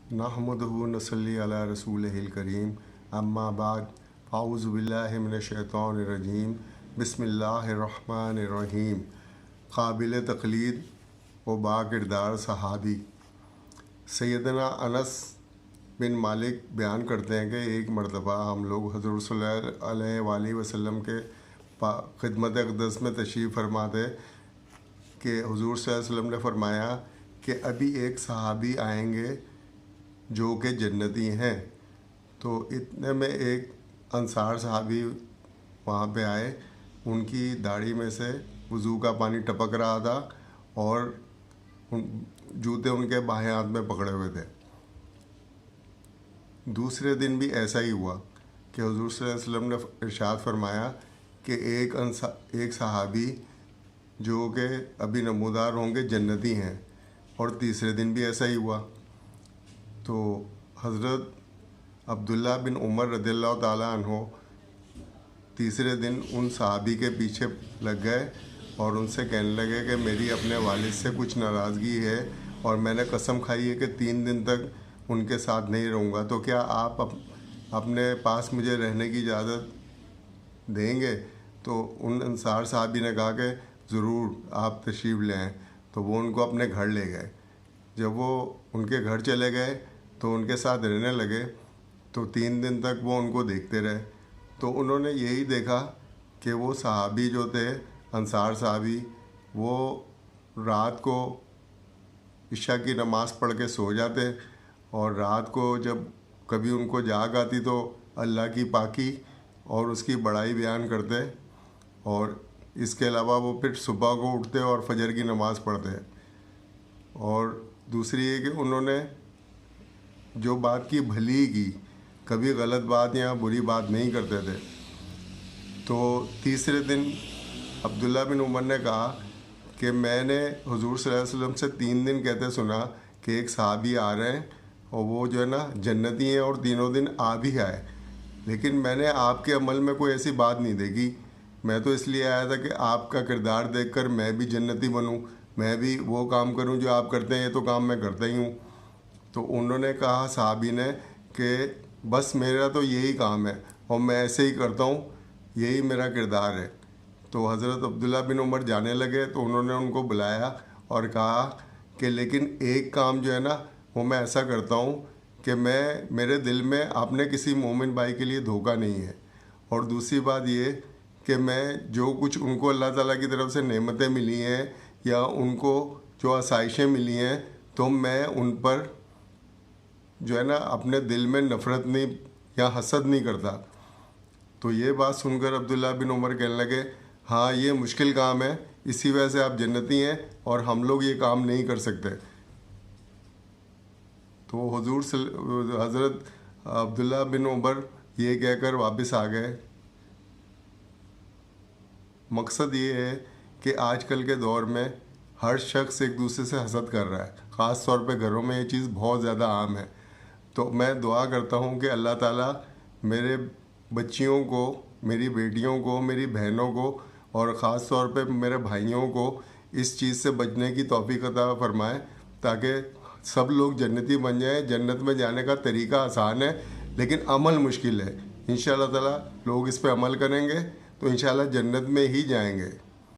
नहमदुहु व नसल्ली अला रसूलिहिल करीम अम्मा बाद अऊज़ु बिल्लाहि मिनश शैतानिर रजीम बिस्मिल्लाहिर रहमानिर रहीम। काबिल तक़लीद व बाकिरदार सहाबी सैयदना अनस बिन मालिक बयान करते हैं कि एक मरतबा हम लोग हज़रत सल्लल्लाहु अलैहि वसल्लम के खिदमत अक़दस में तशरीफ़ फरमा थे कि हुज़ूर सल्लल्लाहु अलैहि वसल्लम ने फरमाया कि अभी एक सहाबी आएंगे जो कि जन्नती हैं। तो इतने में एक अंसार सहाबी वहाँ पे आए, उनकी दाढ़ी में से वज़ू का पानी टपक रहा था और जूते उनके बाएं हाथ में पकड़े हुए थे। दूसरे दिन भी ऐसा ही हुआ कि हुज़ूर सल्लल्लाहु अलैहि वसल्लम ने इरशाद फरमाया कि एक सहाबी जो कि अभी नमूदार होंगे जन्नती हैं, और तीसरे दिन भी ऐसा ही हुआ। तो हज़रत अब्दुल्ला बिन उमर रज़ियल्लाहु ताला अन्हो तीसरे दिन उन सहाबी के पीछे लग गए और उनसे कहने लगे कि मेरी अपने वालिद से कुछ नाराज़गी है और मैंने कसम खाई है कि 3 दिन तक उनके साथ नहीं रहूँगा, तो क्या आप अपने पास मुझे रहने की इजाज़त देंगे? तो उन अंसार सहाबी ने कहा कि ज़रूर, आप तशरीफ़ ले आएँ। तो वो उनको अपने घर ले गए। जब वो उनके घर चले गए तो उनके साथ रहने लगे, तो 3 दिन तक वो उनको देखते रहे। तो उन्होंने यही देखा कि वो सहाबी जो थे, अंसार सहाबी, वो रात को इशा की नमाज़ पढ़ के सो जाते और रात को जब कभी उनको जाग आती तो अल्लाह की पाकी और उसकी बड़ाई बयान करते, और इसके अलावा वो फिर सुबह को उठते और फजर की नमाज़ पढ़ते। और दूसरी ये कि उन्होंने जो बात की भली की, कभी गलत बात या बुरी बात नहीं करते थे। तो तीसरे दिन अब्दुल्ला बिन उमर ने कहा कि मैंने हुज़ूर सल्लल्लाहु अलैहि वसल्लम से 3 दिन कहते सुना कि एक सहाबी आ रहे हैं और वो जो है ना जन्नती हैं, और तीनों दिन आ भी आए, लेकिन मैंने आपके अमल में कोई ऐसी बात नहीं देखी। मैं तो इसलिए आया था कि आपका किरदार देखकर मैं भी जन्नती बनूं, मैं भी वो काम करूं जो आप करते हैं, ये तो काम मैं करता ही हूं। तो उन्होंने कहा सहाबी ने कि बस मेरा तो यही काम है और मैं ऐसे ही करता हूँ, यही मेरा किरदार है। तो हज़रत अब्दुल्ला बिन उमर जाने लगे तो उन्होंने उनको बुलाया और कहा कि लेकिन एक काम जो है ना वो मैं ऐसा करता हूँ कि मेरे दिल में आपने किसी मोमिन भाई के लिए धोखा नहीं है, और दूसरी बात ये कि मैं जो कुछ उनको अल्लाह ताला की तरफ से नेमतें मिली हैं या उनको जो आसाइशें मिली हैं, तो मैं उन पर जो है ना अपने दिल में नफ़रत नहीं या हसद नहीं करता। तो ये बात सुनकर अब्दुल्ला बिन उमर कहने लगे, हाँ ये मुश्किल काम है, इसी वजह से आप जन्नती हैं और हम लोग ये काम नहीं कर सकते। तो हज़रत अब्दुल्ला बिन उमर ये कहकर वापस आ गए। मकसद ये है कि आजकल के दौर में हर शख्स एक दूसरे से हसद कर रहा है, ख़ास तौर पे घरों में ये चीज़ बहुत ज़्यादा आम है। तो मैं दुआ करता हूँ कि अल्लाह ताला मेरे बच्चियों को, मेरी बेटियों को, मेरी बहनों को और ख़ास तौर पे मेरे भाइयों को इस चीज़ से बचने की तौफीक अता फरमाए, ताकि सब लोग जन्नती बन जाएं। जन्नत में जाने का तरीका आसान है लेकिन अमल मुश्किल है। इंशाअल्लाह ताला लोग इस पे अमल करेंगे तो इंशाअल्लाह जन्नत में ही जाएंगे।